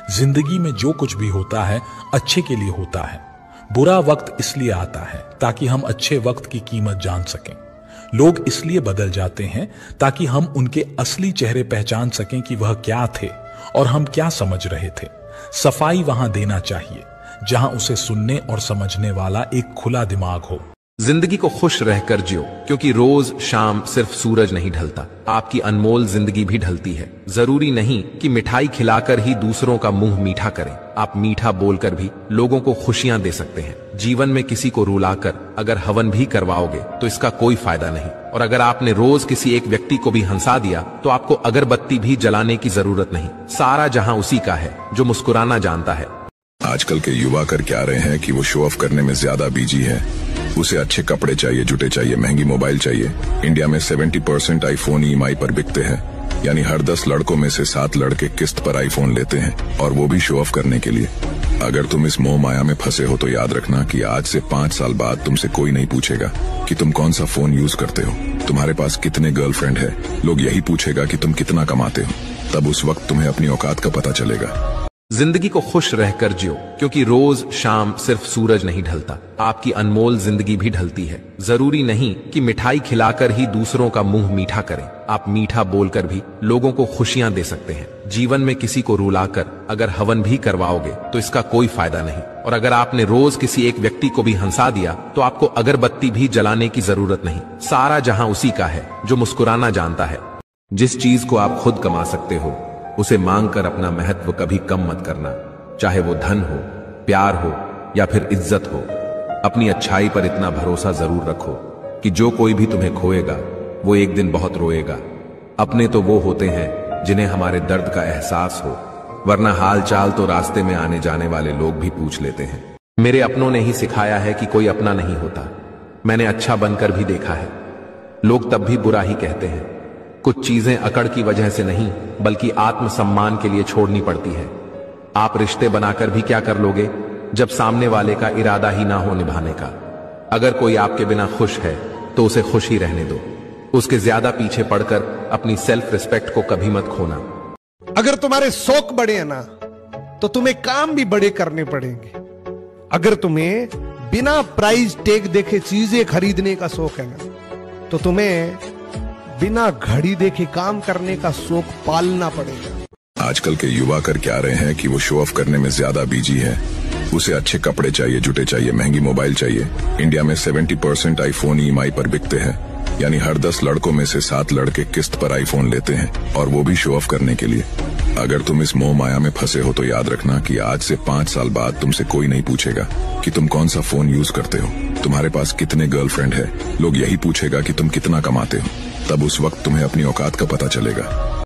जिंदगी में जो कुछ भी होता है अच्छे के लिए होता है। बुरा वक्त इसलिए आता है ताकि हम अच्छे वक्त की कीमत जान सकें। लोग इसलिए बदल जाते हैं ताकि हम उनके असली चेहरे पहचान सकें कि वह क्या थे और हम क्या समझ रहे थे। सफाई वहां देना चाहिए जहां उसे सुनने और समझने वाला एक खुला दिमाग हो। जिंदगी को खुश रहकर जियो, क्योंकि रोज शाम सिर्फ सूरज नहीं ढलता, आपकी अनमोल जिंदगी भी ढलती है। जरूरी नहीं कि मिठाई खिलाकर ही दूसरों का मुंह मीठा करें, आप मीठा बोलकर भी लोगों को खुशियां दे सकते हैं। जीवन में किसी को रुलाकर अगर हवन भी करवाओगे तो इसका कोई फायदा नहीं, और अगर आपने रोज किसी एक व्यक्ति को भी हंसा दिया तो आपको अगरबत्ती भी जलाने की जरूरत नहीं। सारा जहां उसी का है जो मुस्कुराना जानता है। आजकल के युवा कर क्या रहे हैं कि वो शो ऑफ करने में ज्यादा बिजी है। उसे अच्छे कपड़े चाहिए, जूते चाहिए, महंगी मोबाइल चाहिए। इंडिया में 70% आईफोन ईएमआई पर बिकते हैं, यानी हर 10 लड़कों में से 7 लड़के किस्त पर आईफोन लेते हैं, और वो भी शो ऑफ करने के लिए। अगर तुम इस मोह माया में फंसे हो तो याद रखना कि आज से 5 साल बाद तुमसे कोई नहीं पूछेगा कि तुम कौन सा फोन यूज करते हो, तुम्हारे पास कितने गर्लफ्रेंड है। लोग यही पूछेगा कि तुम कितना कमाते हो। तब उस वक्त तुम्हें अपनी औकात का पता चलेगा। जिंदगी को खुश रहकर जियो, क्योंकि रोज शाम सिर्फ सूरज नहीं ढलता, आपकी अनमोल जिंदगी भी ढलती है। जरूरी नहीं कि मिठाई खिलाकर ही दूसरों का मुंह मीठा करें, आप मीठा बोलकर भी लोगों को खुशियां दे सकते हैं। जीवन में किसी को रुलाकर अगर हवन भी करवाओगे तो इसका कोई फायदा नहीं, और अगर आपने रोज किसी एक व्यक्ति को भी हंसा दिया तो आपको अगरबत्ती भी जलाने की जरूरत नहीं। सारा जहां उसी का है जो मुस्कुराना जानता है। जिस चीज को आप खुद कमा सकते हो उसे मांगकर अपना महत्व कभी कम मत करना, चाहे वो धन हो, प्यार हो या फिर इज्जत हो। अपनी अच्छाई पर इतना भरोसा जरूर रखो कि जो कोई भी तुम्हें खोएगा वो एक दिन बहुत रोएगा। अपने तो वो होते हैं जिन्हें हमारे दर्द का एहसास हो, वरना हाल चाल तो रास्ते में आने जाने वाले लोग भी पूछ लेते हैं। मेरे अपनों ने ही सिखाया है कि कोई अपना नहीं होता। मैंने अच्छा बनकर भी देखा है, लोग तब भी बुरा ही कहते हैं। कुछ चीजें अकड़ की वजह से नहीं बल्कि आत्मसम्मान के लिए छोड़नी पड़ती है। आप रिश्ते बनाकर भी क्या कर लोगे जब सामने वाले का इरादा ही ना हो निभाने का। अगर कोई आपके बिना खुश है तो उसे खुश ही रहने दो, उसके ज्यादा पीछे पड़कर अपनी सेल्फ रिस्पेक्ट को कभी मत खोना। अगर तुम्हारे शौक बड़े हैं ना तो तुम्हें काम भी बड़े करने पड़ेंगे। अगर तुम्हें बिना प्राइस टैग देखे चीजें खरीदने का शौक है ना तो तुम्हें बिना घड़ी देखे काम करने का शौक पालना पड़ेगा। आजकल के युवा कर क्या रहे हैं कि वो शो ऑफ करने में ज्यादा बिजी है। उसे अच्छे कपड़े चाहिए, जूते चाहिए, महंगी मोबाइल चाहिए। इंडिया में 70% आईफोन ईएमआई पर बिकते हैं, यानी हर 10 लड़कों में से 7 लड़के किस्त पर आईफोन लेते हैं, और वो भी शो ऑफ करने के लिए। अगर तुम इस मोह माया में फंसे हो तो याद रखना कि आज से 5 साल बाद तुमसे कोई नहीं पूछेगा कि तुम कौन सा फोन यूज करते हो, तुम्हारे पास कितने गर्लफ्रेंड है। लोग यही पूछेगा कि तुम कितना कमाते हो। तब उस वक्त तुम्हें अपनी औकात का पता चलेगा।